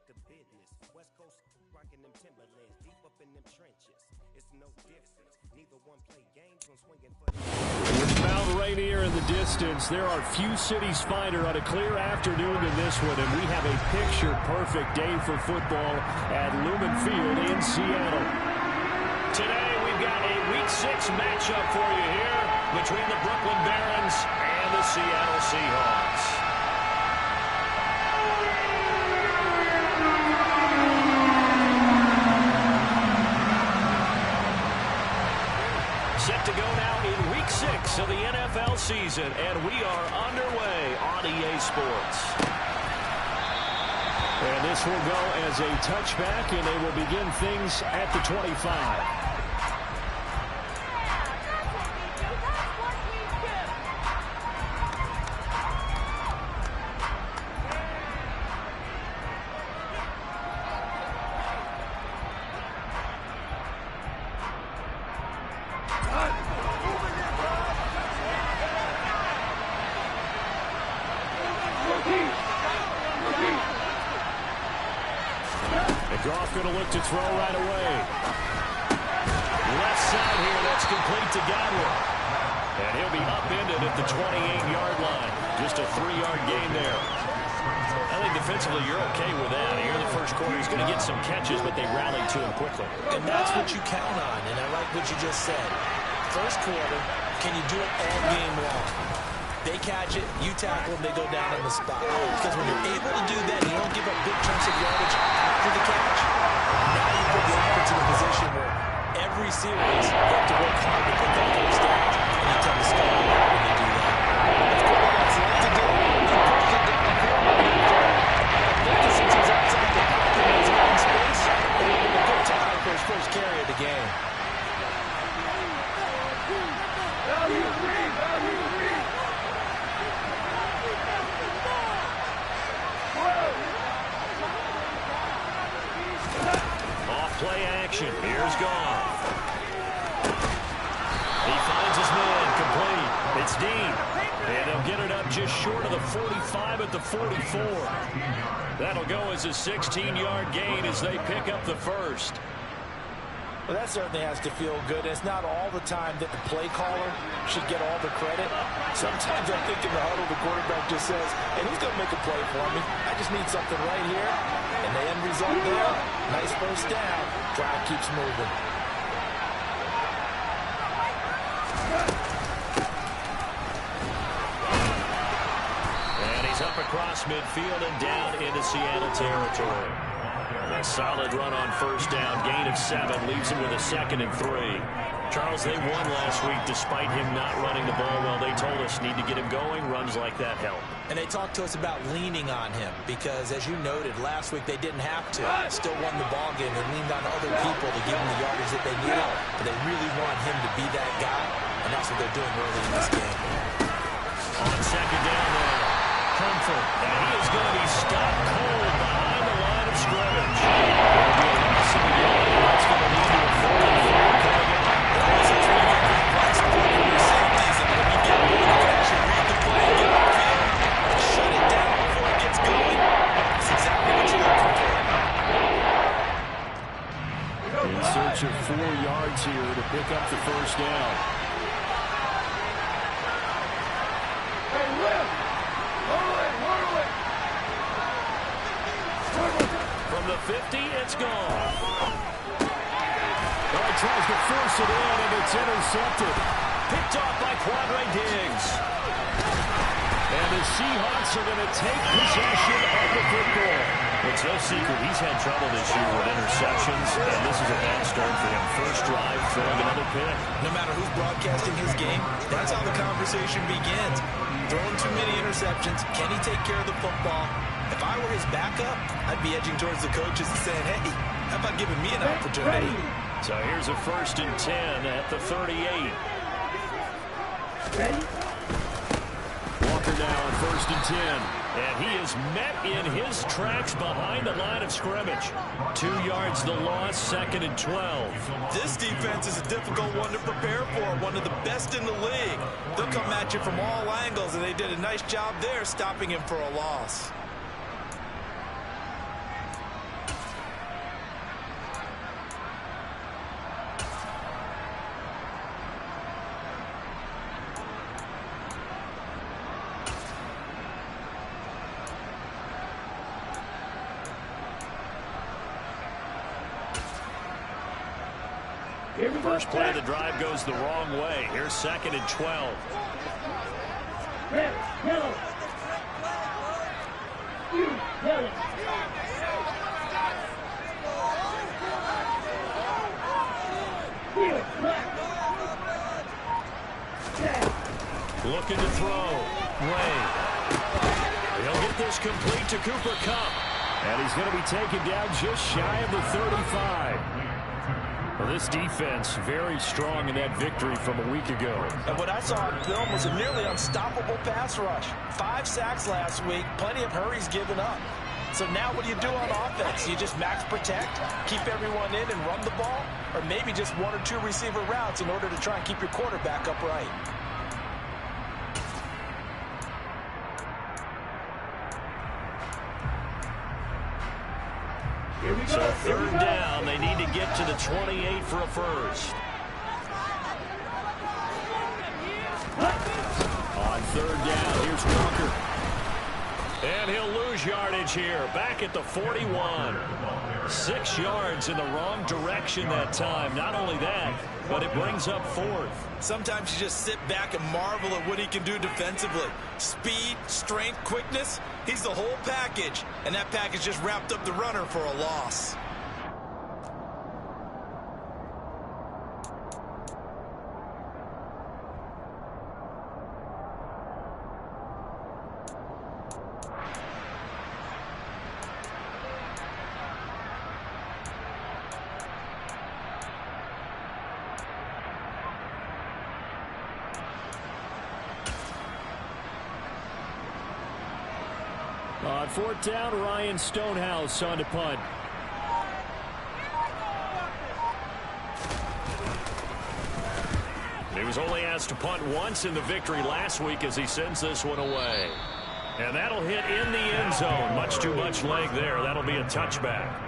to business. West Coast rocking them Timberlands, deep up in them trenches. It's no difference. Neither one play games when swinging for the... With Mount Rainier in the distance, there are few cities finer on a clear afternoon than this one, and we have a picture-perfect day for football at Lumen Field in Seattle. Today, we've got a Week 6 matchup for you here between the Brooklyn Barons and the Seattle Seahawks. Set to go now in Week 6 of the NFL season, and we are underway on EA Sports. And this will go as a touchback, and they will begin things at the 25. Goff going to look to throw right away. Left side here, that's complete to Godwin. And he'll be upended at the 28-yard line. Just a 3-yard gain there. I think defensively you're okay with that. Here in the first quarter, he's going to get some catches, but they rallied to him quickly. And that's what you count on, and I like what you just said. First quarter, can you do it all game long? They catch it, you tackle them, they go down on the spot. Because when you're able to do that, you don't give up big chunks of yardage after the catch. Now you put the offense in a position where every series you have to work hard to put that first down, and you tend to score when you do that. That's quarterbacks like to do. He pushes it downfield. Since he's outside the pocket in his own space, and he'll get a good time for his first carry of the game. Play action. Here's Goff. He finds his man. Complete. It's deep. And they'll get it up just short of the 45 at the 44. That'll go as a 16-yard gain as they pick up the first. Well, that certainly has to feel good. It's not all the time that the play caller should get all the credit. Sometimes I think in the huddle, the quarterback just says, hey, who's going to make a play for me? I just need something right here. And the end result there, nice first down. Drive keeps moving. And he's up across midfield and down into Seattle territory. A solid run on first down. Gain of 7 leaves him with a 2nd and 3. Charles, they won last week despite him not running the ball well. They told us need to get him going. Runs like that help. And they talked to us about leaning on him because, as you noted, last week they didn't have to. Still won the ball game. They leaned on other people to give them the yardage that they needed. But they really want him to be that guy, and that's what they're doing early in this game. On second down there, Comfort. And he is going to be stopped cold behind the line of scrimmage. There'll be a loss of the yard. That's going to lead to a 4th and 4. That's when you get complex support from your safeties, and when you get one that actually read the play and get on field, shut it down before it gets going. That's exactly what you're looking for. In search of 4 yards here to pick up the first down. From the 50, it's gone. Tries to force it in, and it's intercepted. Picked off by Quadre Diggs. And the Seahawks are going to take possession of the football. It's no secret he's had trouble this year with interceptions, and this is a bad start for him. First drive, throwing another pick. No matter who's broadcasting his game, that's how the conversation begins. Throwing too many interceptions. Can he take care of the football? If I were his backup, I'd be edging towards the coaches and saying, hey, how about giving me an opportunity? So here's a 1st and 10 at the 38. Walker now on 1st and 10. And he is met in his tracks behind the line of scrimmage. 2 yards the loss, 2nd and 12. This defense is a difficult one to prepare for, one of the best in the league. They'll come at you from all angles, and they did a nice job there stopping him for a loss. First play of the drive goes the wrong way. Here's 2nd and 12. Looking to throw. Ray. He'll get this complete to Cooper Kupp. And he's going to be taken down just shy of the 35. Well, this defense very strong in that victory from a week ago. And what I saw on film was a nearly unstoppable pass rush. 5 sacks last week, plenty of hurries given up. So now what do you do on offense? You just max protect, keep everyone in and run the ball, or maybe just 1 or 2 receiver routes in order to try and keep your quarterback upright. So 3rd down, they need to get to the 28 for a first. On 3rd down, here's Walker. And he'll lose yardage here, back at the 41. 6 yards in the wrong direction that time. Not only that, but it brings up 4th. Sometimes you just sit back and marvel at what he can do defensively. Speed, strength, quickness, he's the whole package. And that package just wrapped up the runner for a loss. On 4th down, Ryan Stonehouse on to punt. He was only asked to punt once in the victory last week as he sends this one away. And that'll hit in the end zone. Much too much leg there. That'll be a touchback.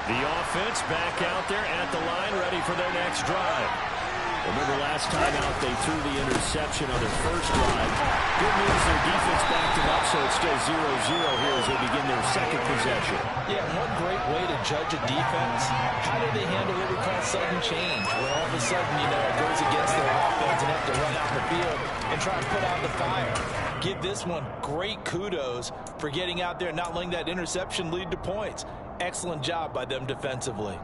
The offense back out there at the line, ready for their next drive. Remember last time out they threw the interception on their first drive. Good news, their defense backed them up, so it's still 0-0 here as they begin their second possession. Yeah, one great way to judge a defense, how do they handle what we call sudden change, where all of a sudden, you know, it goes against their offense and have to run out the field and try to put out the fire. Give this one great kudos for getting out there and not letting that interception lead to points. Excellent job by them defensively.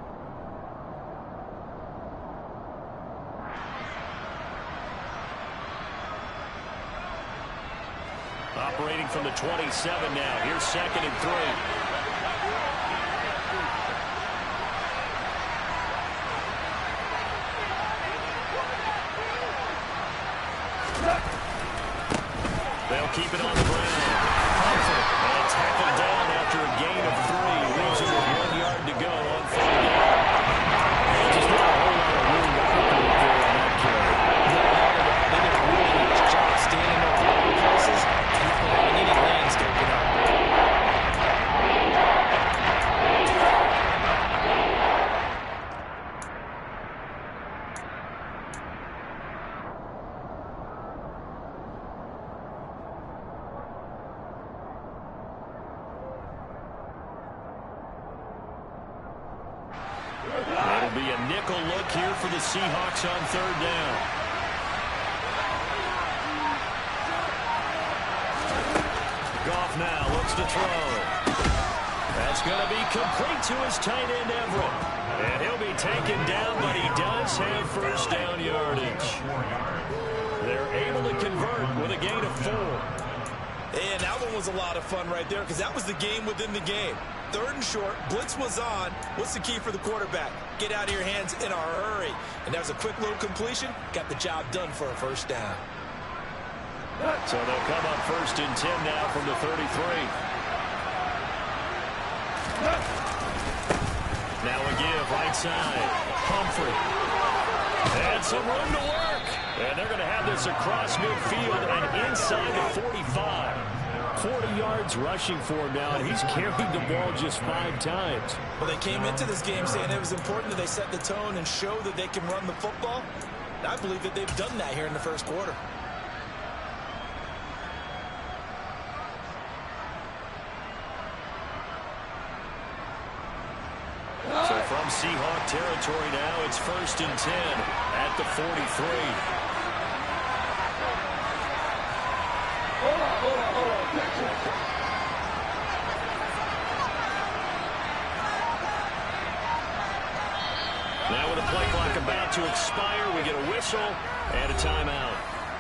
Operating from the 27 now. Here's 2nd and 3. They'll keep it on the ground. And tackled down after a gain of 3. Leaves it with 1 yard to go on 3rd down. Just not a whole lot of room to operate there on that carry. They did a really nice job standing up in the places and allowing any lanes to open up. It'll be a nickel look here for the Seahawks on 3rd down. Goff now looks to throw. That's going to be complete to his tight end Everett. And he'll be taken down, but he does have first down yardage. They're able to convert with a gain of 4. And that one was a lot of fun right there because that was the game within the game. 3rd and short, blitz was on. What's the key for the quarterback? Get out of your hands in a hurry. And that was a quick little completion. Got the job done for a first down. So they'll come on 1st and 10 now from the 33. Now a give right side. Humphrey. And some room to work. And they're going to have this across midfield and inside the 45. 40 yards rushing for him now, and he's carried the ball just 5 times. Well, they came into this game saying it was important that they set the tone and show that they can run the football. And I believe that they've done that here in the first quarter. So from Seahawk territory now, it's 1st and 10 at the 43. Now with a play clock about to expire, we get a whistle and a timeout.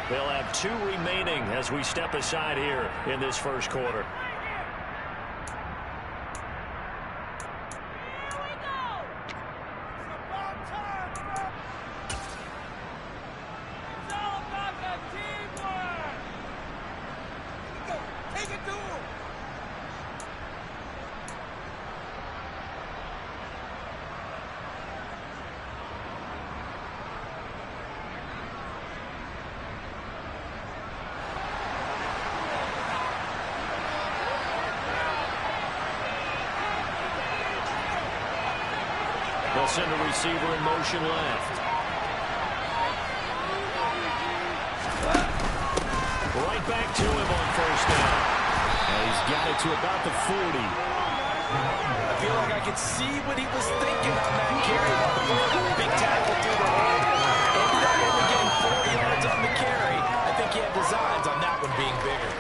They'll have 2 remaining as we step aside here in this first quarter. They'll send a receiver in motion left. Right back to him on 1st down. And he's got it to about the 40. I feel like I could see what he was thinking on that carry. Big tackle through the hole. Ended up only getting 4 yards on the carry. I think he had designs on that one being bigger.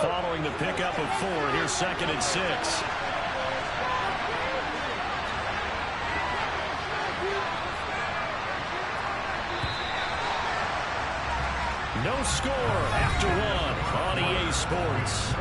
Following the pickup of 4, here's 2nd and 6. No score after 1 on EA Sports.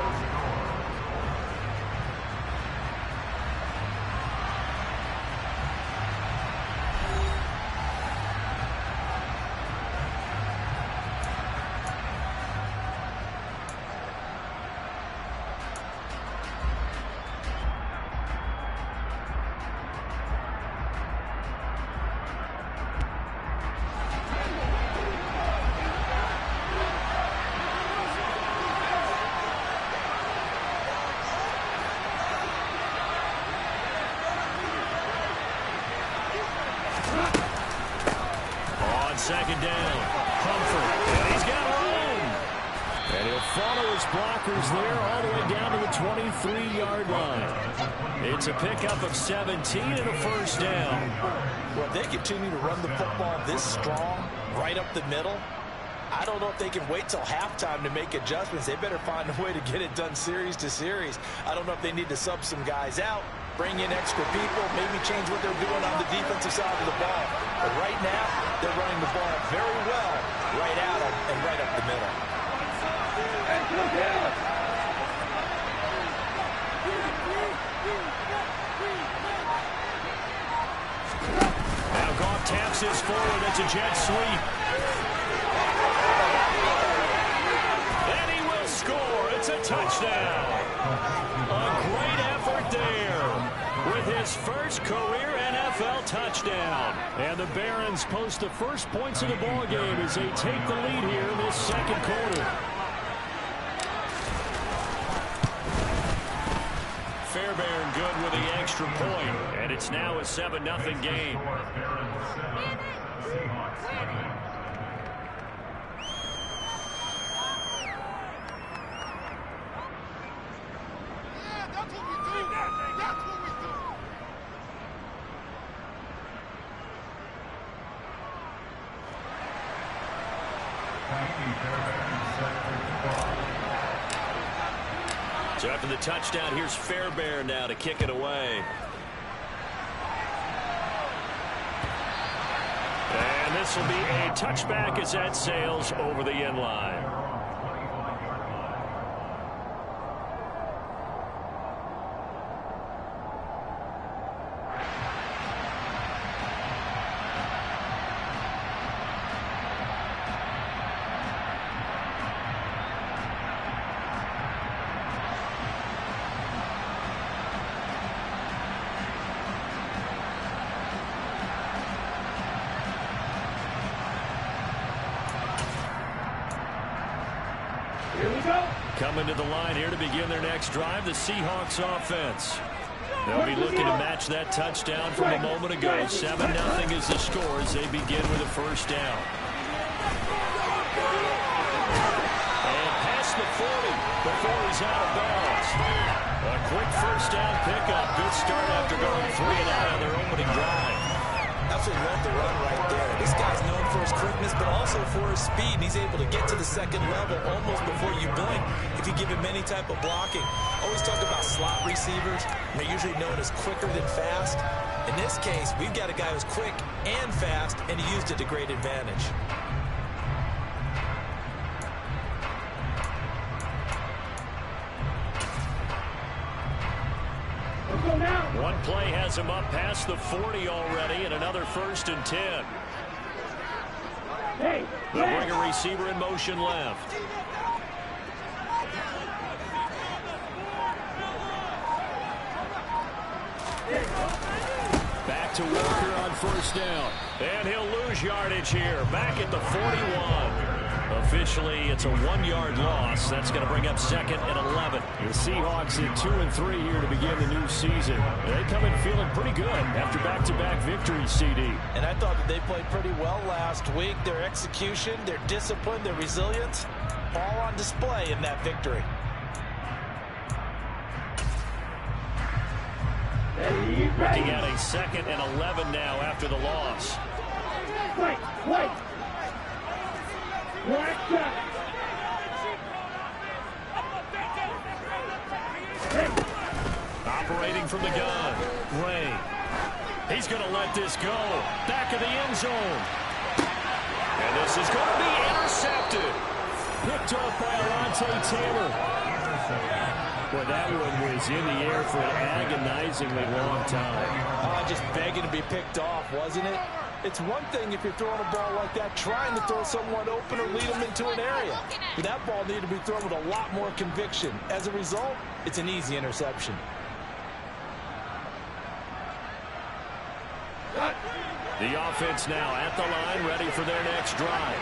Second down, Humphrey, and he's got room. And he'll follow his blockers there all the way down to the 23-yard line. It's a pickup of 17 and a 1st down. Well, if they continue to run the football this strong, right up the middle, I don't know if they can wait till halftime to make adjustments. They better find a way to get it done series to series. I don't know if they need to sub some guys out, bring in extra people, maybe change what they're doing on the defensive side of the ball. But right now, they're running the ball very well right at them and right up the middle. Now Goff taps this forward. It's a jet sweep. And he will score. It's a touchdown. A great effort there with his first career NFL touchdown. And the Barons post the first points of the ballgame as they take the lead here in this second quarter. Fairbairn good with the extra point, and it's now a 7-0 game. So after the touchdown, here's Fairbairn now to kick it away. And this will be a touchback as that sails over the end line. Coming to the line here to begin their next drive, the Seahawks offense. They'll be looking to match that touchdown from a moment ago. 7-0 is the score as they begin with a first down. And past the 40 before he's out of bounds. A quick first down pickup. Good start after going 3 and out on their opening drive. Absolutely love the run right there. This guy's known for his quickness, but also for his speed. And he's able to get to the second level almost before you blink if you give him any type of blocking. Always talk about slot receivers. They're usually known as quicker than fast. In this case, we've got a guy who's quick and fast, and he used it to great advantage. One play has him up past the 40 already, and another 1st and 10. They'll bring a receiver in motion left. Back to Walker on first down. And he'll lose yardage here. Back at the 41. Officially, it's a 1-yard loss. That's going to bring up 2nd and 11. The Seahawks at 2-3 here to begin the new season. They come in feeling pretty good after back-to-back victories, CD. And I thought that they played pretty well last week. Their execution, their discipline, their resilience, all on display in that victory. Looking at a 2nd and 11 now after the loss. Wait. Operating from the gun, Ray. He's going to let this go. Back of the end zone. And this is going to be intercepted. Picked off by Alontae Taylor. Boy, that one was in the air for an agonizingly long time. Just begging to be picked off, wasn't it? It's one thing if you're throwing a ball like that, trying to throw someone open or lead them into an area. But that ball needed to be thrown with a lot more conviction. As a result, it's an easy interception. The offense now at the line, ready for their next drive.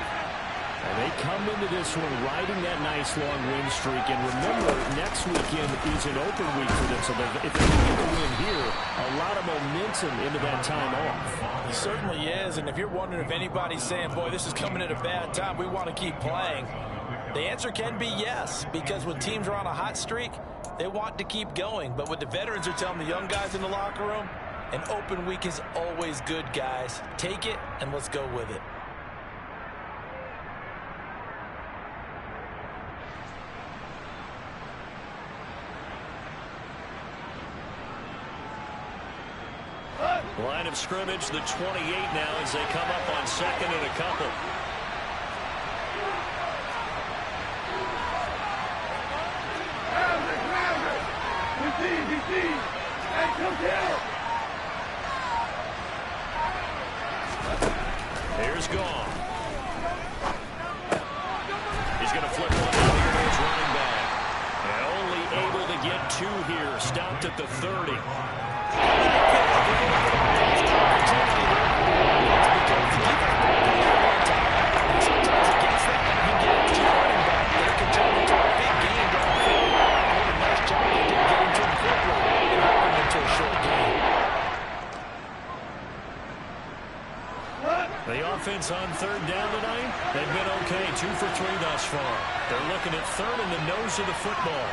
And they come into this one riding that nice long win streak. And remember, next weekend is an open week for them. So if they can get the win here, a lot of momentum into that time off. It certainly is. And if you're wondering if anybody's saying, boy, this is coming at a bad time, we want to keep playing, the answer can be yes. Because when teams are on a hot streak, they want to keep going. But what the veterans are telling the young guys in the locker room, an open week is always good, guys. Take it and let's go with it. Line of scrimmage, the 28 now as they come up on 2nd and a couple. Here's Gone. He's going to flip one out here to his running back. And only able to get 2 here. Stopped at the 30. The offense on 3rd down tonight, they've been okay, 2 for 3 thus far. They're looking at 3rd in the nose of the football.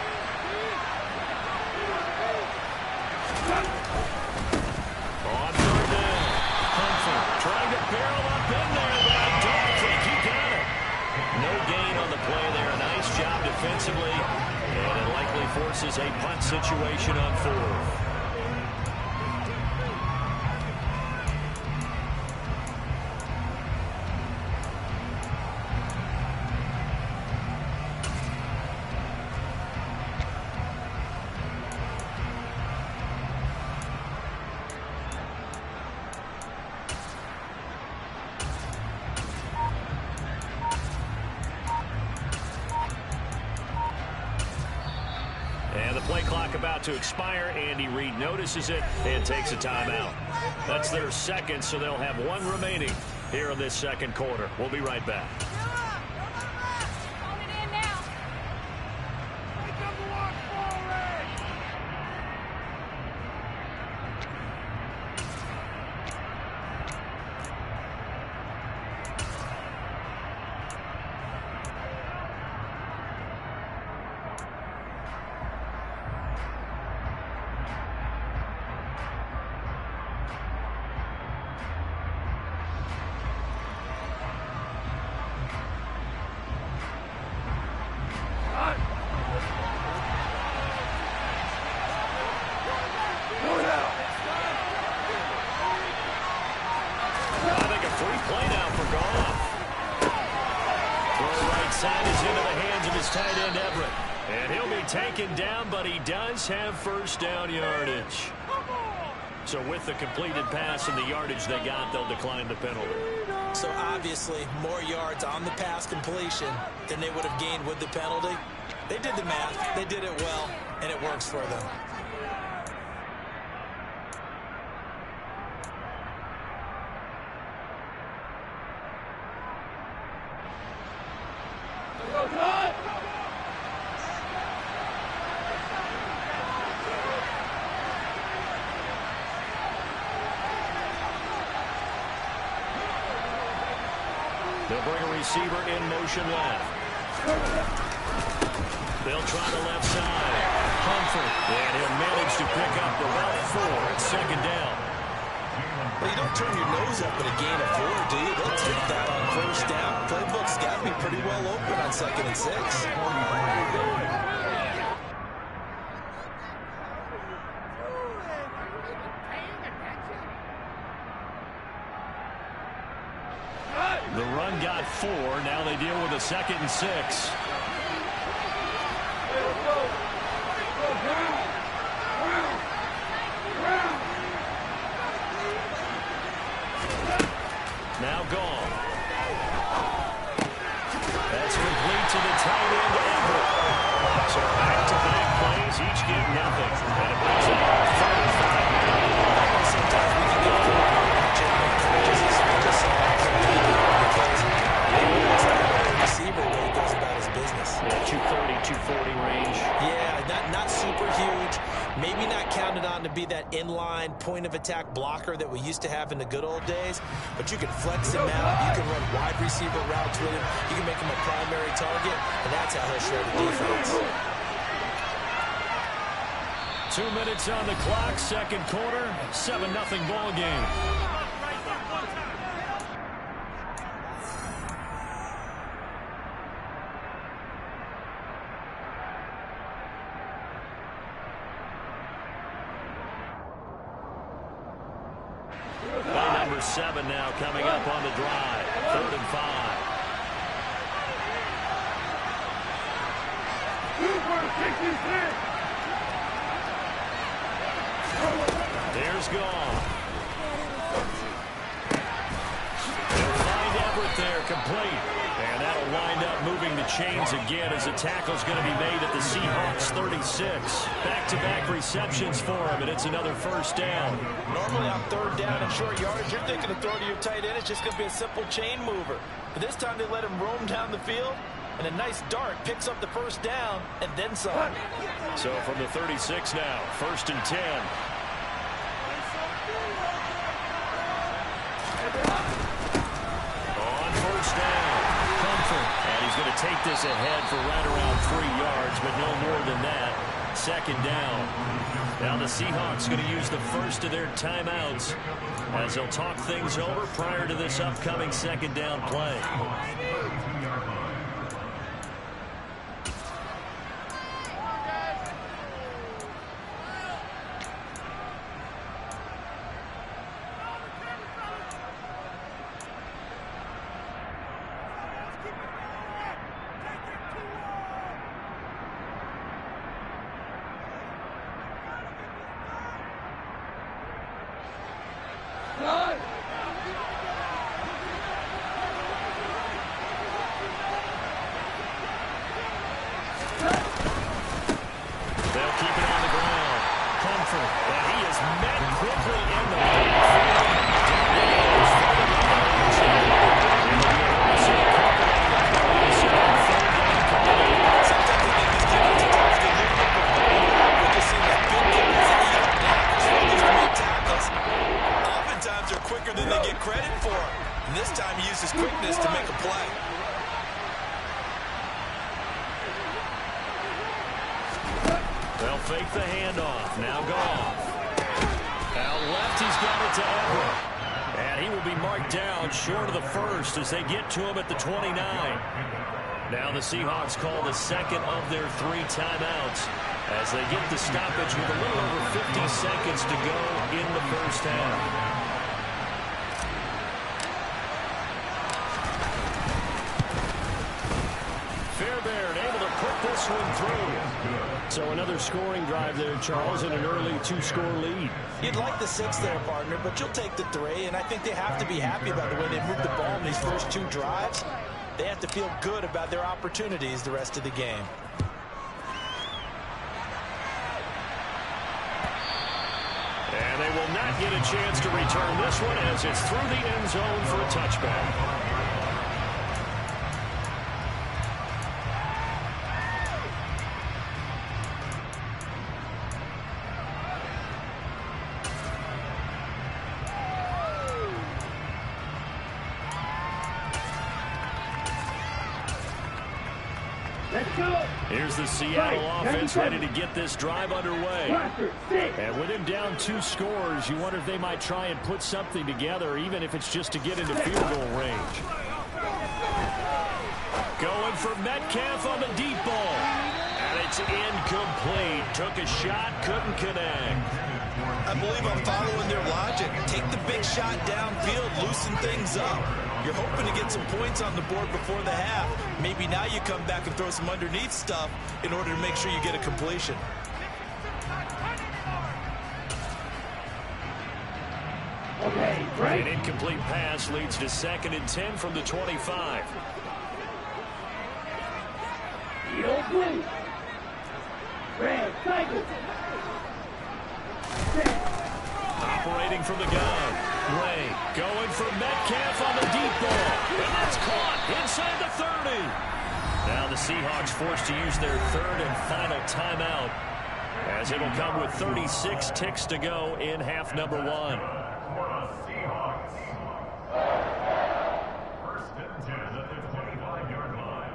On 3rd down, Humphrey trying to barrel up in there, but I don't think he got it. No gain on the play there. Nice job defensively, and it likely forces a punt situation on 4th. Play clock about to expire. Andy Reid notices it and takes a timeout. That's their 2nd, so they'll have 1 remaining here in this 2nd quarter. We'll be right back. outside is into the hands of his tight end, Everett. And he'll be taken down, but he does have first down yardage. So with the completed pass and the yardage they got, they'll decline the penalty. So obviously, more yards on the pass completion than they would have gained with the penalty. They did the math, they did it well, and it works for them. They'll bring a receiver in motion left. They'll try the left side. Humphrey. And he'll manage to pick up about 4 at second down. Well, you don't turn your nose up at a gain of 4, do you? They'll take that on first down. Playbook's got to be pretty well open on 2nd and 6. The run got 4. Now they deal with a 2nd and 6. Now gone. That's complete to the tight end, Everett. So back-to-back plays, each give nothing. And it brings up 35. Sometimes we can get through receiver really goes about his business. Yeah, 230, 240 range. Yeah, not super huge. Maybe not counted on to be that inline point-of-attack blocker that we used to have in the good old days, but you can flex him out. You can run wide receiver routes with him. You can make him a primary target, and that's how he'll show the defense. 2 minutes on the clock, second quarter, 7-0 ball game. Number 7 now coming up on the drive. 3rd and 5. There's gone. They'll find Everett there, complete. And that'll wind up moving the chains again as the tackle's going to be made at the Seahawks 36. Back-to-back receptions for him, and it's another first down. Normally on 3rd down and short yardage, you're thinking of throw to your tight end. It's just going to be a simple chain mover. But this time they let him roam down the field, and a nice dart picks up the first down, and then some. So from the 36 now, 1st and 10. On first down, Comfort. And he's going to take this ahead for right around 3 yards, but no more than that. 2nd down. Now the Seahawks going to use the first of their timeouts as they'll talk things over prior to this upcoming 2nd down play. They'll fake the handoff. Now Goff. Out left, he's got it to Everett. And he will be marked down short of the first as they get to him at the 29. Now the Seahawks call the second of their 3 timeouts as they get the stoppage with a little over 50 seconds to go in the first half. this one through. So another scoring drive there, Charles, and an early 2-score lead. You'd like the 6 there, partner, but you'll take the 3, and I think they have to be happy about the way they moved the ball in these first 2 drives. They have to feel good about their opportunities the rest of the game. And they will not get a chance to return this one as it's through the end zone for a touchback. Here's the Seattle offense ready to get this drive underway. And with him down 2 scores, you wonder if they might try and put something together, even if it's just to get into field goal range. Going for Metcalf on the deep ball. And it's incomplete. Took a shot, couldn't connect. I believe I'm following their logic. Take the big shot downfield, loosen things up. You're hoping to get some points on the board before the half. Maybe now you come back and throw some underneath stuff in order to make sure you get a completion. Okay, right. An incomplete pass leads to 2nd and 10 from the 25. Yield blue. Red cycle. Operating from the gun. Ray going for Metcalf on the deep ball. And that's caught inside the 30. Now the Seahawks forced to use their 3rd and final timeout, as it'll come with 36 ticks to go in half number 1. First and 10 at the 25-yard line.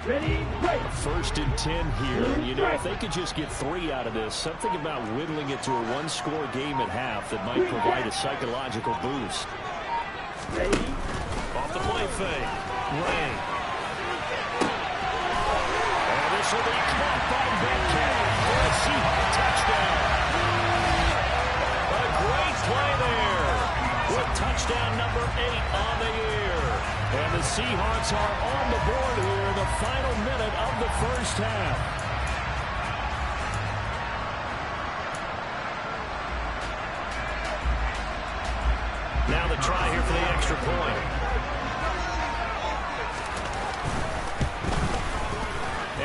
Ready, right. 1st and 10 here. You know, if they could just get 3 out of this, something about whittling it to a 1-score game at half that might provide a psychological boost. Ready. Off the play fake. Ray. And this will be caught by Metcalf for a Seahawk touchdown. A great play there with touchdown number 8 on the year. And the Seahawks are on the board here in the final minute of the first half. Now the try here for the extra point.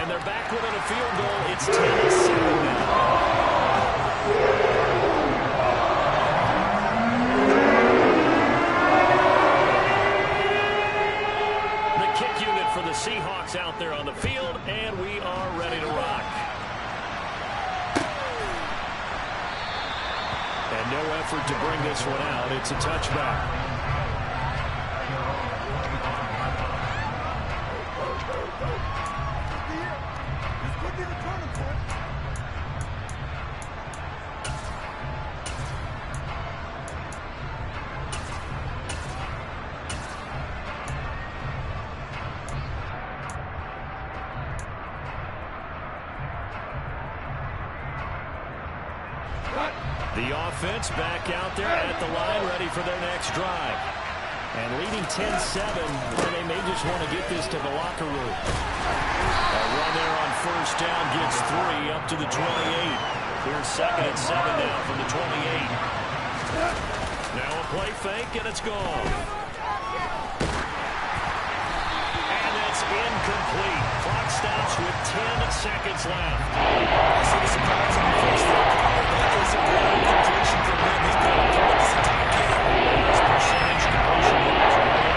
And they're back within a field goal. It's 10-7 now. For the Seahawks out there on the field, and we are ready to rock. And no effort to bring this one out. It's a touchback. The offense back out there at the line, ready for their next drive. And leading 10-7, they may just want to get this to the locker room. A run there on 1st down gets 3 up to the 28. Here's 2nd and 7 now from the 28. Now a play fake, and it's gone. And it's incomplete. Clock stops with 10 seconds left. This is a surprise on the first one. That is a great completion from him. He's been able to put this entire game. His percentage completion wise right now.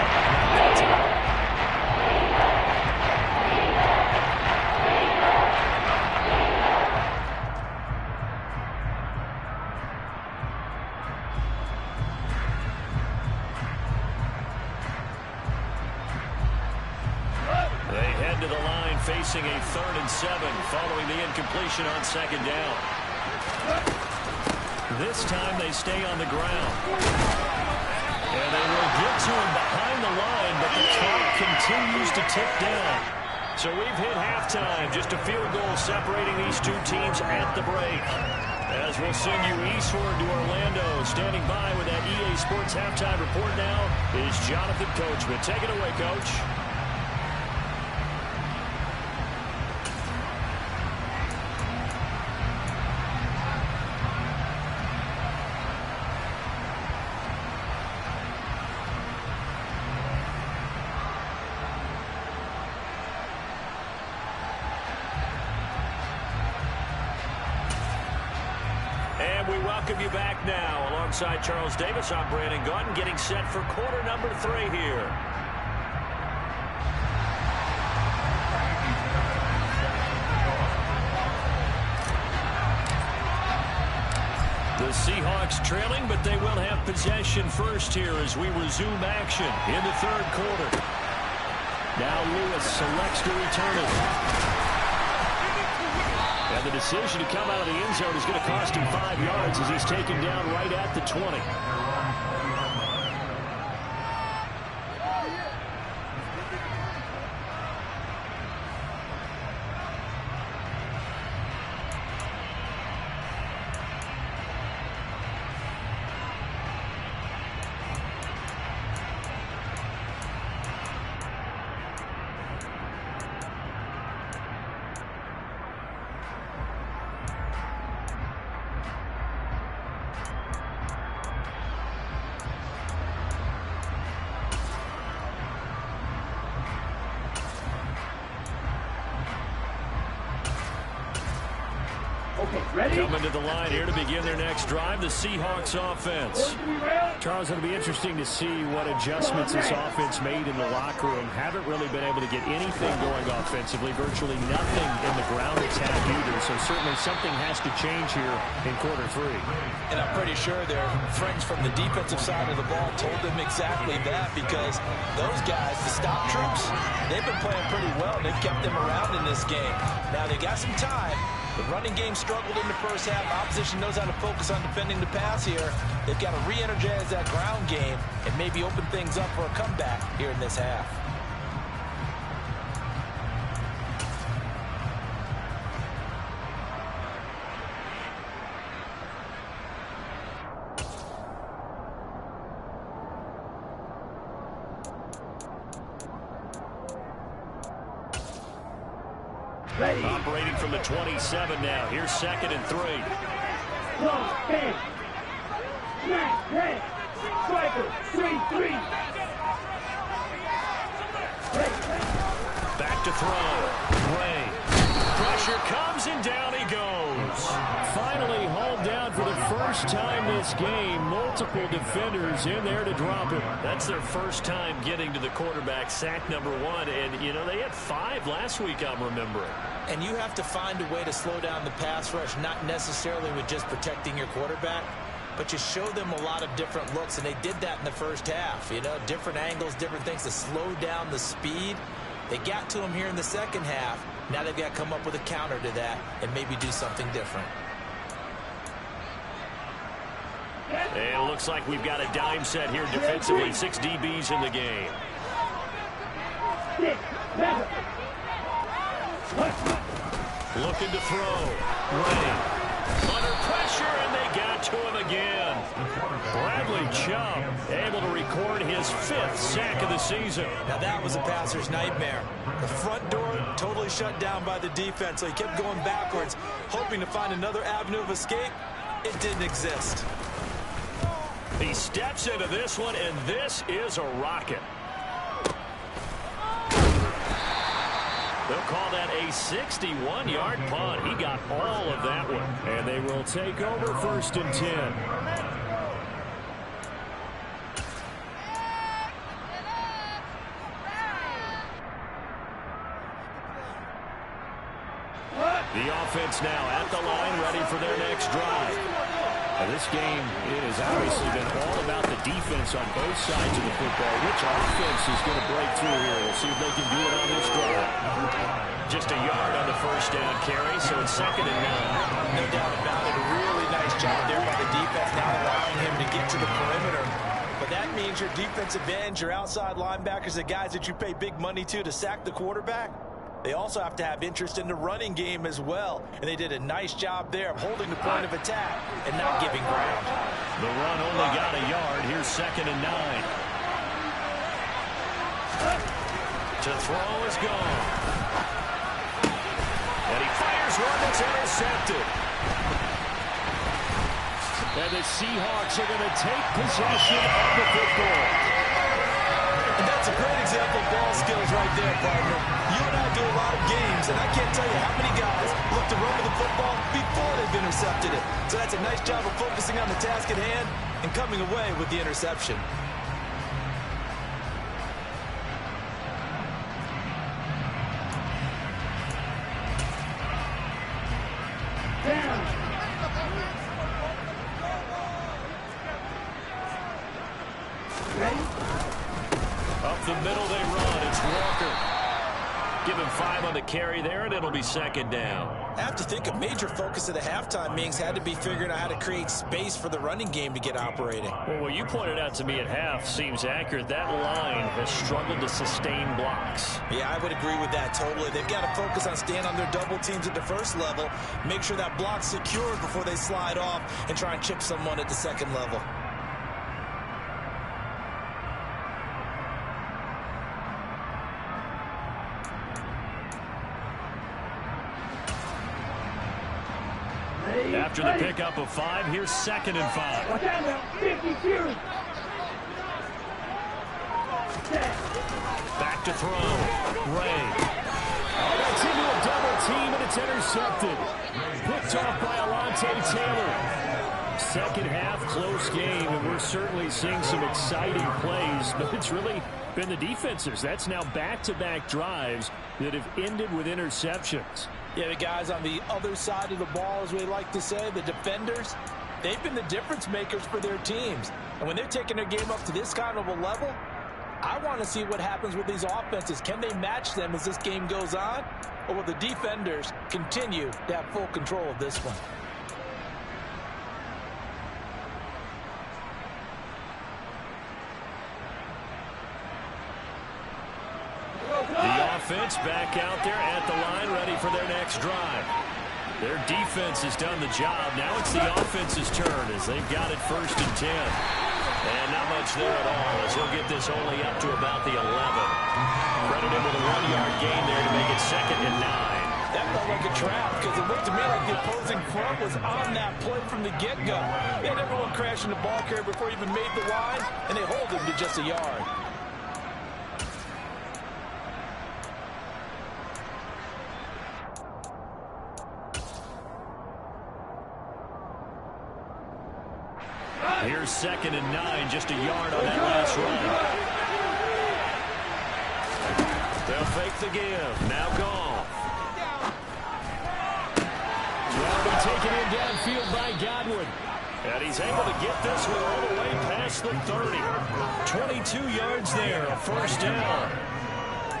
facing a 3rd and 7 following the incompletion on 2nd down. This time they stay on the ground. And they will get to him behind the line, but the clock continues to tick down. So we've hit halftime, just a field goal separating these two teams at the break. As we'll send you eastward to Orlando, standing by with that EA Sports halftime report now is Jonathan Coachman. Take it away, Coach. We welcome you back now. Alongside Charles Davis, I'm Brandon Gaudin, getting set for quarter number 3 here. The Seahawks trailing, but they will have possession first here as we resume action in the 3rd quarter. Now Lewis selects to return it. And the decision to come out of the end zone is going to cost him 5 yards as he's taken down right at the 20. Coming to the line here to begin their next drive, the Seahawks offense. Charles, it'll be interesting to see what adjustments this offense made in the locker room. Haven't really been able to get anything going offensively, virtually nothing in the ground attack either. So certainly something has to change here in quarter 3. And I'm pretty sure their friends from the defensive side of the ball told them exactly that, because those guys, the stop troops, they've been playing pretty well. They've kept them around in this game. Now they got some time. The running game struggled in the first half. Opposition knows how to focus on defending the pass here. They've got to re-energize that ground game and maybe open things up for a comeback here in this half. Operating from the 27 now. Here's 2nd and 3. Back to throw. Ray. Pressure comes and down he goes. Finally hauled down for the first time this game. Multiple defenders in there to drop him. That's their first time getting to the quarterback, sack number 1. And, you know, they had 5 last week, I'm remembering. And you have to find a way to slow down the pass rush, not necessarily with just protecting your quarterback, but you show them a lot of different looks, and they did that in the first half. You know, different angles, different things to slow down the speed. They got to him here in the second half. Now they've got to come up with a counter to that and maybe do something different. And it looks like we've got a dime set here defensively. 6 DBs in the game. Looking to throw. Ray. Under pressure, and they got to him again. Bradley Chubb able to record his 5th sack of the season. Now that was a passer's nightmare. The front door totally shut down by the defense, so he kept going backwards, hoping to find another avenue of escape. It didn't exist. He steps into this one, and this is a rocket. They'll call that a 61-yard punt. He got all of that one. And they will take over 1st and 10. The offense now at the line, ready for their next drive. This game has obviously been all about the defense on both sides of the football. Which offense is going to break through here? We'll see if they can do it on this drive. Just a yard on the first down carry, so it's 2nd and 9. No doubt about it. A really nice job there by the defense, not allowing him to get to the perimeter. But that means your defensive ends, your outside linebackers, the guys that you pay big money to sack the quarterback, they also have to have interest in the running game as well. And they did a nice job there of holding the point of attack and not giving ground. The run only got a yard. Here's 2nd and 9. To throw is gone. And he fires one that's intercepted. And the Seahawks are going to take possession of the football. And that's a great example of ball skills right there, partner. You and I do a lot of games, and I can't tell you how many guys look to run with the football before they've intercepted it. So that's a nice job of focusing on the task at hand and coming away with the interception. Up the middle they run. It's Walker. Give him 5 on the carry there, and it'll be 2nd down. I have to think a major focus of the halftime meetings had to be figuring out how to create space for the running game to get operating. Well, what you pointed out to me at half seems accurate. That line has struggled to sustain blocks. Yeah, I would agree with that totally. They've got to focus on staying on their double teams at the first level, make sure that block's secured before they slide off and try and chip someone at the second level. After the pickup of 5, here's 2nd and 5. Watch out now, 52. Back to throw. Ray. Oh, that's into a double team, and it's intercepted. Picked off by Alontae Taylor. Second half, close game, and we're certainly seeing some exciting plays, but it's really been the defenses. That's now back-to-back drives that have ended with interceptions. Yeah, the guys on the other side of the ball, as we like to say, the defenders, they've been the difference makers for their teams. And when they're taking their game up to this kind of a level, I want to see what happens with these offenses. Can they match them as this game goes on? Or will the defenders continue to have full control of this one? The offense back out there at the line, ready for their next drive. Their defense has done the job. Now it's the offense's turn as they've got it 1st and 10. And not much there at all as he'll get this only up to about the 11. Credit him with a 1-yard gain there to make it 2nd and 9. That felt like a trap because it looked to me like the opposing front was on that play from the get-go. They had everyone crashing the ball carrier before he even made the line, and they hold him to just a yard. Here's 2nd and 9, just a yard on that last run. They'll fake the give. Now gone. Well, they're taken in downfield by Godwin. And he's able to get this one all the way past the 30. 22 yards there, a 1st down.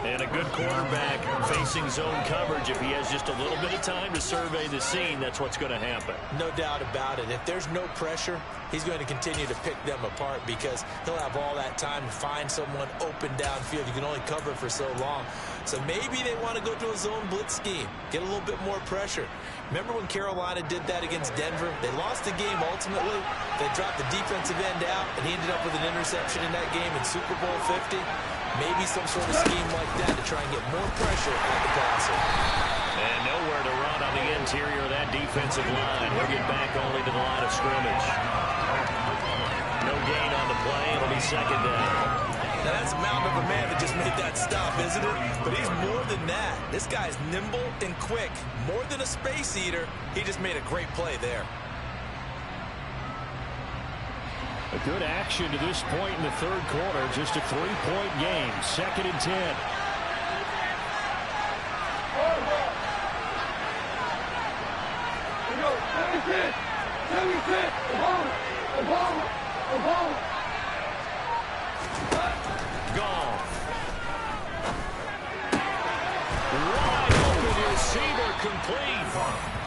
And a good quarterback facing zone coverage. If he has just a little bit of time to survey the scene, that's what's going to happen. No doubt about it. If there's no pressure, he's going to continue to pick them apart because he'll have all that time to find someone open downfield. You can only cover for so long. So maybe they want to go to a zone blitz scheme, get a little bit more pressure. Remember when Carolina did that against Denver? They lost the game ultimately. They dropped the defensive end out, and he ended up with an interception in that game in Super Bowl 50. Maybe some sort of scheme like that to try and get more pressure at the passer. And nowhere to run on the interior of that defensive line. He'll get back only to the line of scrimmage. No gain on the play. It'll be 2nd down. Now that's a mountain of a man that just made that stop, isn't it? But he's more than that. This guy's nimble and quick. More than a space eater. He just made a great play there. A good action to this point in the 3rd quarter. Just a 3-point game. 2nd and 10. Goff. Wide open receiver, complete.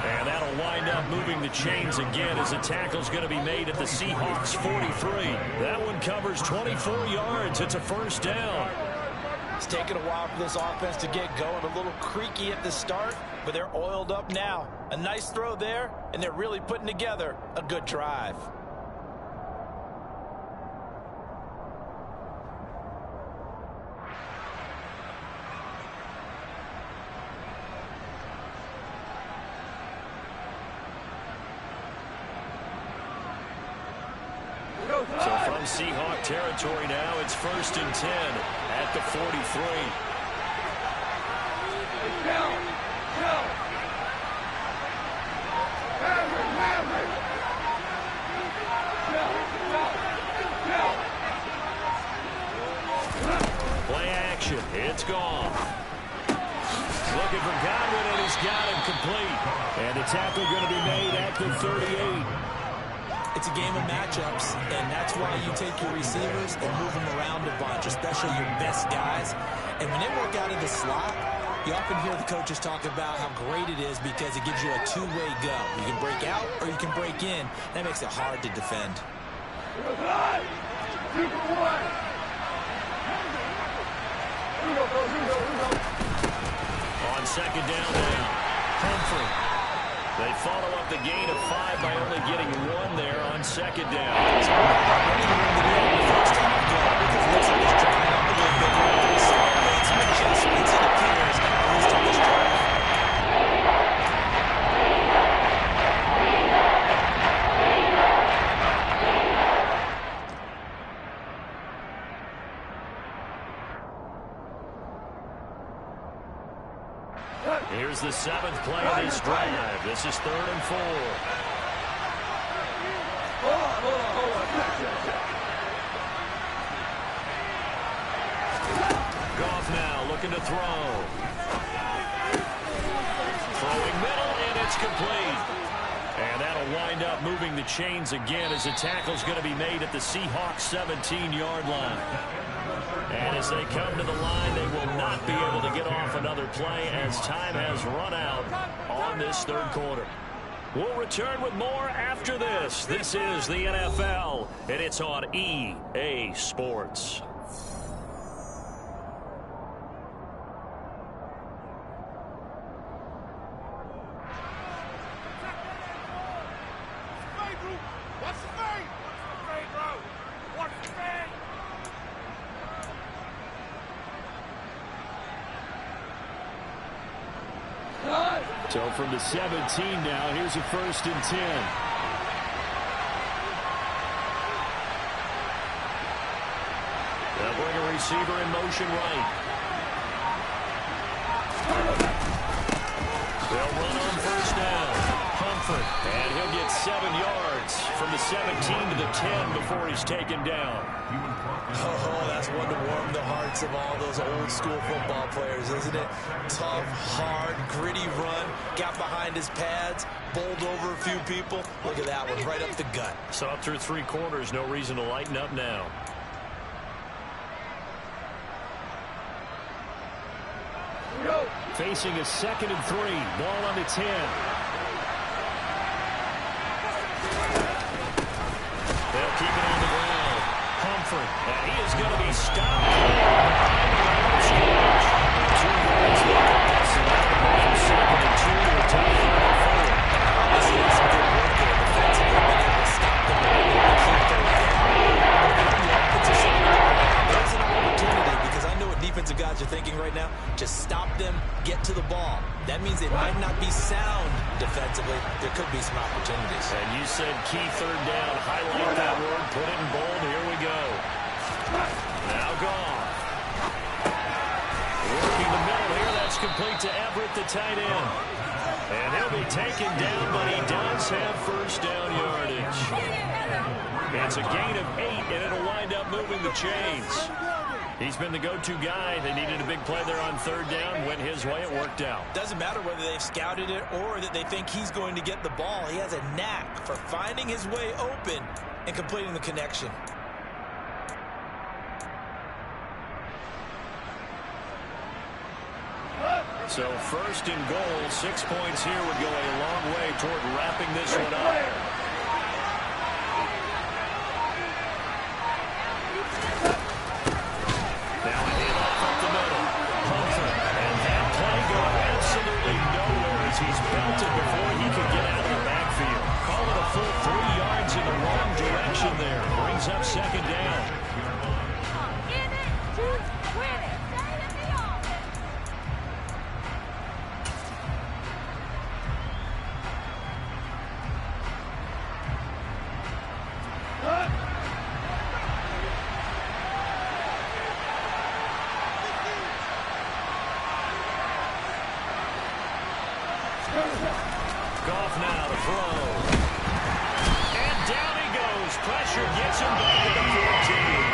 And that'll wind up moving the chains again as a tackle's going to be made at the Seahawks 43. That one covers 24 yards. It's a first down. It's taken a while for this offense to get going. A little creaky at the start, but they're oiled up now. A nice throw there, and they're really putting together a good drive. So from Seahawk territory now, it's 1st and 10 at the 43. Play action. It's gone. Looking for Godwin, and he's got him complete. And the tackle going to be made at the 38. It's a game of matchups, and that's why you take your receivers and move them around a bunch, especially your best guys. And when they work out of the slot, you often hear the coaches talk about how great it is because it gives you a two-way go. You can break out or you can break in. That makes it hard to defend. On second down now, Humphrey. They follow up the gain of 5 by only getting 1 there on second down. Here's the 7th play of this drive. This is 3rd and 4. Goff now looking to throw. Throwing middle, and it's complete. And that'll wind up moving the chains again as the tackle's going to be made at the Seahawks 17-yard line. And as they come to the line, they will not be able to get off another play as time has run out on this 3rd quarter. We'll return with more after this. This is the NFL, and it's on EA Sports. So from the 17 now, here's a 1st and 10. They'll bring a receiver in motion right. They'll run on 1st down. Humphrey, and he'll get 7 yards from the 17 to the 10 before he's taken down. Oh, that's one to warm the hearts of all those old school football players, isn't it? Tough, hard, gritty run, got behind his pads, bowled over a few people. Look at that one, right up the gut. So up through 3 quarters, no reason to lighten up now. Facing a 2nd and 3, ball on the 10. They'll keep it on the ground. Humphrey, and he is going to be stopped. 2 yards loss, and that'll go from 2nd and 2 to a tie for 4. This is some good work there defensively, being able to stop them and keep them there's an opportunity because I know what defensive guys are thinking right now. Just stop them, get to the ball. That means it might not be sound defensively. There could be some opportunities. And you said key 3rd down. Highlight that word. Put it in bold. Here we go. Now Goff. Working the middle here. That's complete to Everett, the tight end. And he'll be taken down, but he does have 1st down yardage. It's a gain of 8, and it'll wind up moving the chains. He's been the go-to guy. They needed a big play there on third down. Went his way. It worked out. Doesn't matter whether they've scouted it or that they think he's going to get the ball. He has a knack for finding his way open and completing the connection. So first and goal, 6 points here would go a long way toward wrapping this one up. He's belted before he could get out of the backfield. Call it a full 3 yards in the wrong direction there. Brings up second down. In it to win it. Stay in the offense. Goff now to throw. And down he goes. Pressure gets him back at the 14.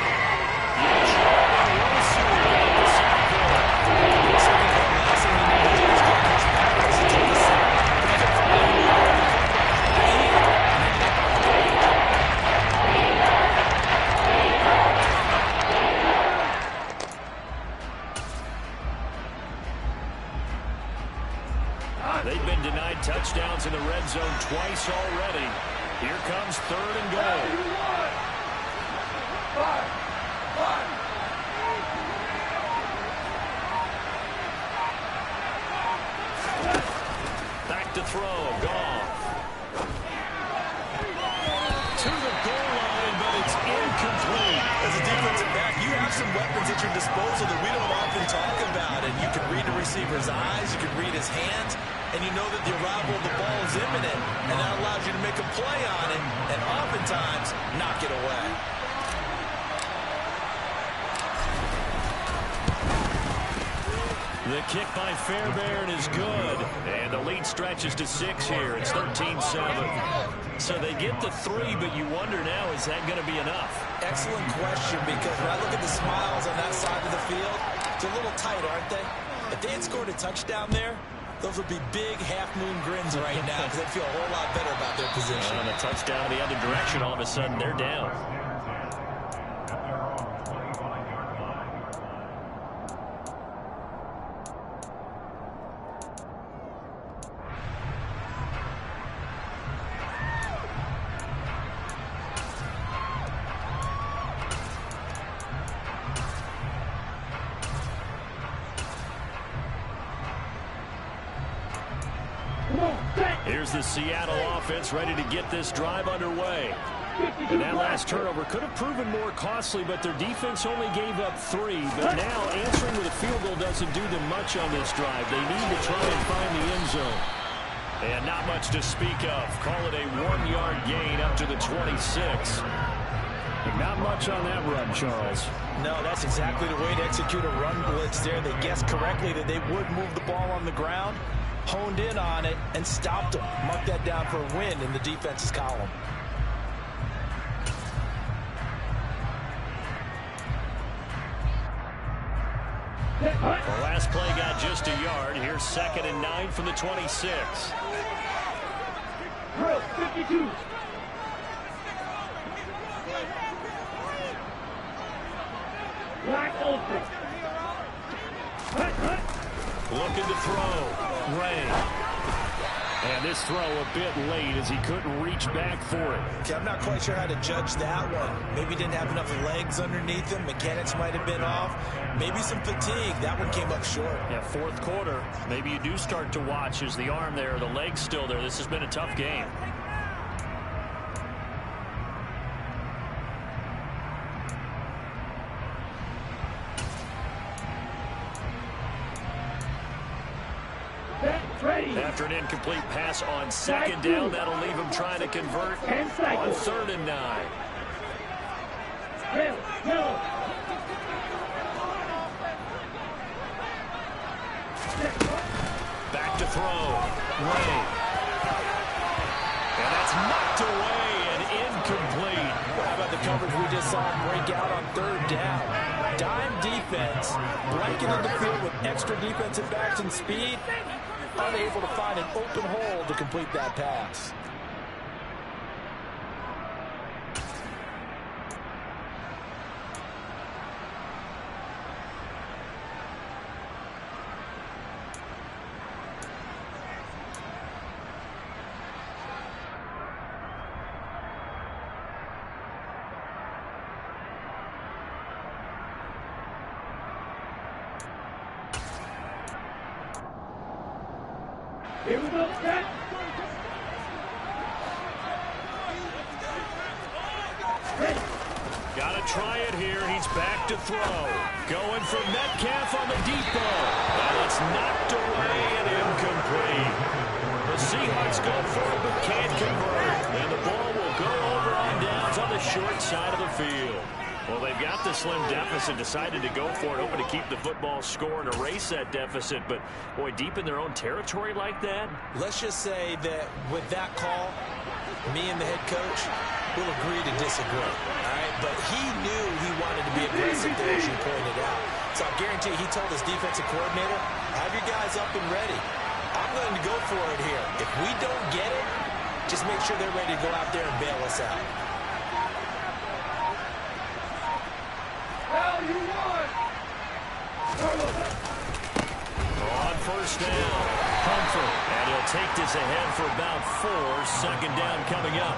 They've been denied touchdowns in the red zone twice already. Here comes third and goal. Back to throw. Goff. To the goal line, but it's incomplete. As a defensive back, you have some weapons at your disposal that we don't often talk about. And you can read the receiver's eyes, you can read his hands, and you know that the arrival of the ball is imminent, and that allows you to make a play on it, and oftentimes knock it away. The kick by Fairbairn is good, and the lead stretches to 6 here. It's 13-7. So they get the 3, but you wonder now, is that going to be enough? Excellent question, because when I look at the smiles on that side of the field, it's a little tight, aren't they? If they had scored a touchdown there, those would be big half-moon grins right now because they'd feel a whole lot better about their position. And a touchdown the other direction, all of a sudden, they're down. Here's the Seattle offense ready to get this drive underway. And that last turnover could have proven more costly, but their defense only gave up 3. But now answering with a field goal doesn't do them much on this drive. They need to try and find the end zone. And not much to speak of. Call it a 1-yard gain up to the 26. Not much on that run, Charles. No, that's exactly the way to execute a run blitz there. They guessed correctly that they would move the ball on the ground, honed in on it, and stopped them. Mark that down for a win in the defense's column. The last play got just a yard. Here's 2nd and 9 from the 26. Drill 52. Black Ultra. Looking to throw. Ray. And this throw a bit late as he couldn't reach back for it. Okay, I'm not quite sure how to judge that one. Maybe didn't have enough legs underneath him. Mechanics might have been off. Maybe some fatigue. That one came up short. Yeah, 4th quarter. Maybe you do start to watch. Is the arm there, the leg's still there? This has been a tough game. After an incomplete pass on 2nd down, that'll leave him trying to convert on 3rd and 9. Back to throw. Ray. And that's knocked away and incomplete. How about the coverage we just saw him break out on 3rd down? Dime defense, blanketed the field with extra defensive backs and speed, unable to find an open hole to complete that pass. Here we go, set. Gotta try it here. He's back to throw. Going for Metcalf on the deep ball. And it's knocked away and incomplete. The Seahawks go for it but can't convert. And the ball will go over on downs on the short side of the field. Well, they've got the slim deficit, decided to go for it, hoping to keep the football score and erase that deficit. But, boy, deep in their own territory like that? Let's just say that with that call, me and the head coach will agree to disagree. All right? But he knew he wanted to be aggressive there, as you pointed out. So I guarantee he told his defensive coordinator, have your guys up and ready. I'm going to go for it here. If we don't get it, just make sure they're ready to go out there and bail us out. On first down, Humphrey, and he'll take this ahead for about 4. Second down coming up.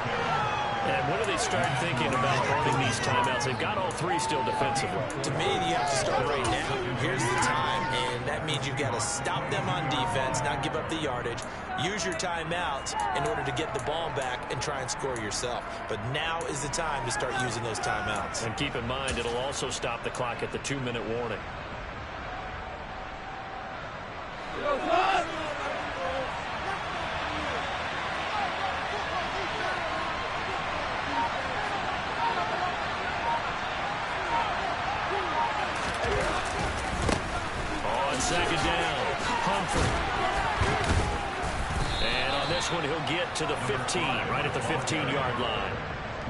And when do they start thinking about earning these timeouts? They've got all 3 still defensively. To me, you have to start right now. Here's the time, and that means you've got to stop them on defense, not give up the yardage. Use your timeouts in order to get the ball back and try and score yourself. But now is the time to start using those timeouts. And keep in mind, it'll also stop the clock at the 2-minute warning. Second down, Humphrey. And on this one, he'll get to the 15, right at the 15-yard line.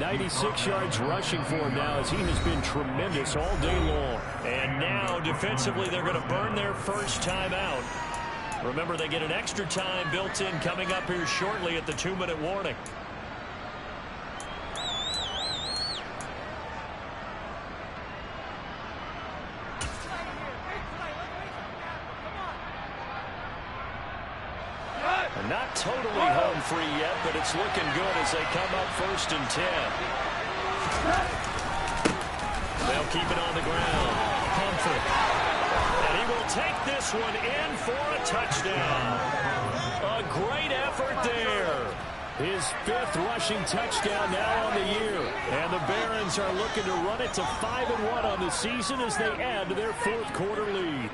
96 yards rushing for him now as he has been tremendous all day long. And now, defensively, they're going to burn their first time out. Remember, they get an extra time built in coming up here shortly at the 2-minute warning. Not totally home free yet, but it's looking good as they come up 1st and 10. They'll keep it on the ground. Humphrey. And he will take this one in for a touchdown. A great effort there. His 5th rushing touchdown now on the year. And the Barons are looking to run it to 5-1 on the season as they add to their 4th quarter lead.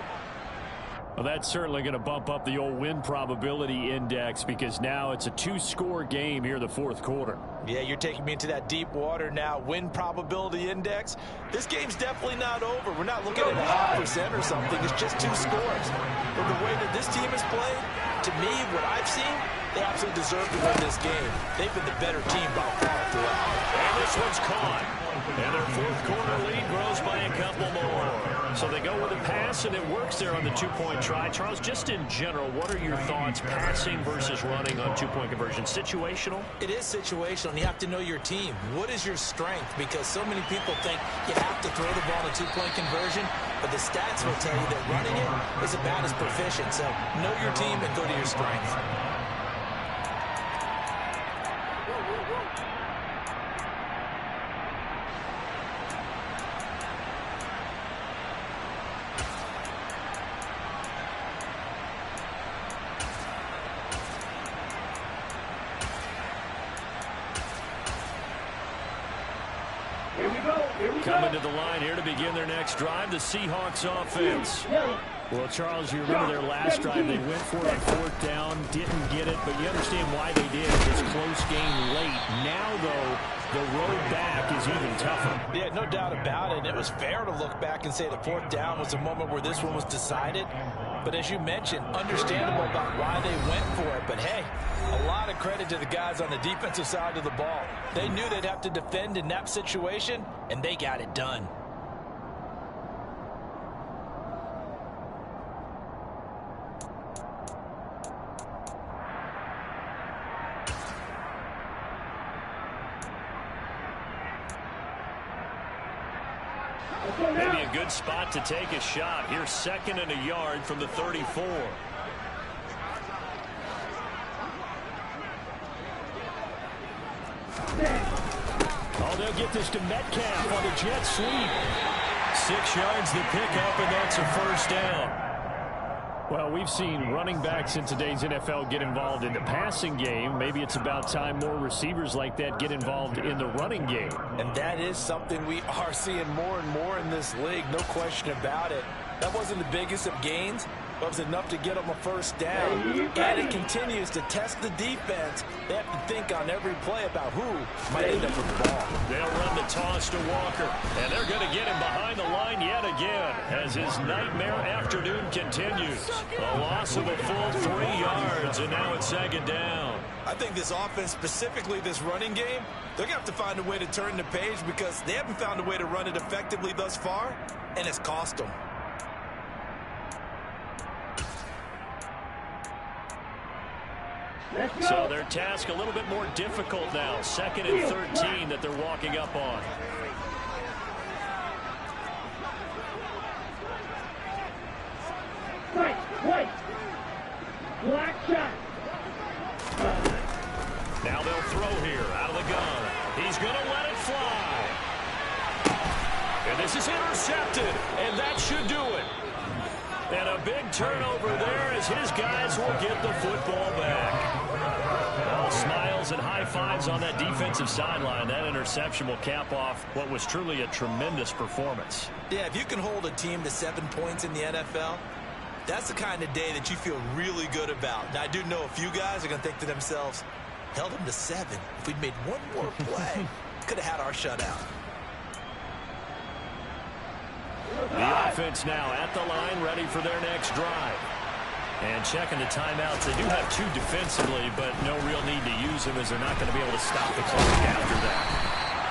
Well, that's certainly going to bump up the old win probability index because now it's a 2-score game here in the 4th quarter. Yeah, you're taking me into that deep water now. Win probability index. This game's definitely not over. We're not looking at 0.5% or something. It's just 2 scores. But the way that this team has played, to me, what I've seen, they absolutely deserve to win this game. They've been the better team by far throughout. And this one's caught. And their 4th quarter lead grows by a couple more. So they go with a pass, and it works there on the 2-point try. Charles, just in general, what are your thoughts passing versus running on 2-point conversion? Situational? It is situational, and you have to know your team. What is your strength? Because so many people think you have to throw the ball in a 2-point conversion, but the stats will tell you that running it is about as proficient. So know your team and go to your strength. Coming to the line here to begin their next drive, the Seahawks offense. Well, Charles, you remember their last drive. They went for it on 4th down, didn't get it, but you understand why they did. It was close game late. Now, though, the road back is even tougher. Yeah, no doubt about it. It was fair to look back and say the 4th down was the moment where this one was decided. But as you mentioned, understandable about why they went for it. But, hey, a lot of credit to the guys on the defensive side of the ball. They knew they'd have to defend in that situation, and they got it done. Maybe a good spot to take a shot. Here's 2nd and a yard from the 34. Oh, they'll get this to Metcalf on the jet sweep. 6 yards the pickup, and that's a first down. Well, we've seen running backs in today's NFL get involved in the passing game. Maybe it's about time more receivers like that get involved in the running game. And that is something we are seeing more and more in this league, no question about it. That wasn't the biggest of gains, but it was enough to get them a first down. And it continues to test the defense. They have to think on every play about who might end up with the ball. They'll run the toss to Walker, and they're going to get him behind the line yet again as his nightmare afternoon continues. A loss of a full 3 yards, and now it's 2nd down. I think this offense, specifically this running game, they're going to have to find a way to turn the page because they haven't found a way to run it effectively thus far, and it's cost them. So their task a little bit more difficult now. 2nd and 13 that they're walking up on. White. Black shot. Now they'll throw here out of the gun. He's going to let it fly. And this is intercepted, and that should do it. And a big turnover there as his guys will get the football back. All smiles and high fives on that defensive sideline. That interception will cap off what was truly a tremendous performance. Yeah, if you can hold a team to 7 points in the NFL, that's the kind of day that you feel really good about. Now, I do know a few guys are going to think to themselves, held them to 7. If we'd made one more play, could have had our shutout. The offense now at the line, ready for their next drive. And checking the timeouts. They do have 2 defensively, but no real need to use them as they're not going to be able to stop the clock after that.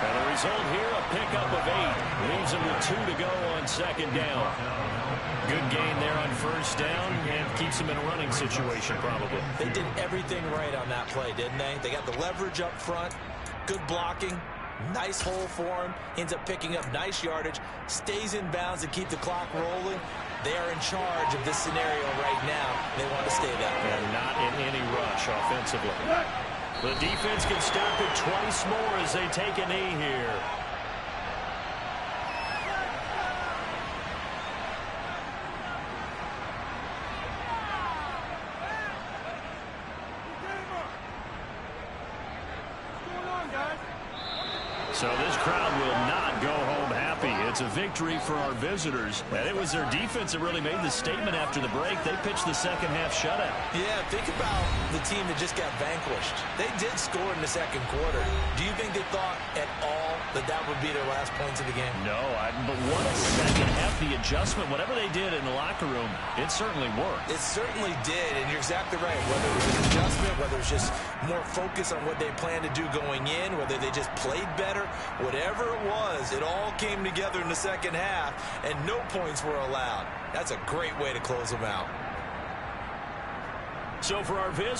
And the result here, a pickup of 8. Leaves them with 2 to go on 2nd down. Good gain there on 1st down and keeps them in a running situation probably. They did everything right on that play, didn't they? They got the leverage up front, good blocking, nice hole for him, ends up picking up nice yardage, stays in bounds to keep the clock rolling. They are in charge of this scenario right now. They want to stay that way. And not in any rush offensively. The defense can stop it twice more as they take a knee here. So this crowd will not go home happy. It's a victory for our visitors. And it was their defense that really made the statement after the break. They pitched the second-half shutout. Yeah, think about the team that just got vanquished. They did score in the 2nd quarter. Do you think they thought at all that that would be their last points of the game? No, but what a second half. The adjustment, whatever they did in the locker room, it certainly worked. It certainly did, and you're exactly right. Whether it was an adjustment, whether it's just more focus on what they planned to do going in, whether they just played better, whatever it was, it all came together in the 2nd half, and no points were allowed. That's a great way to close them out. So for our visitors,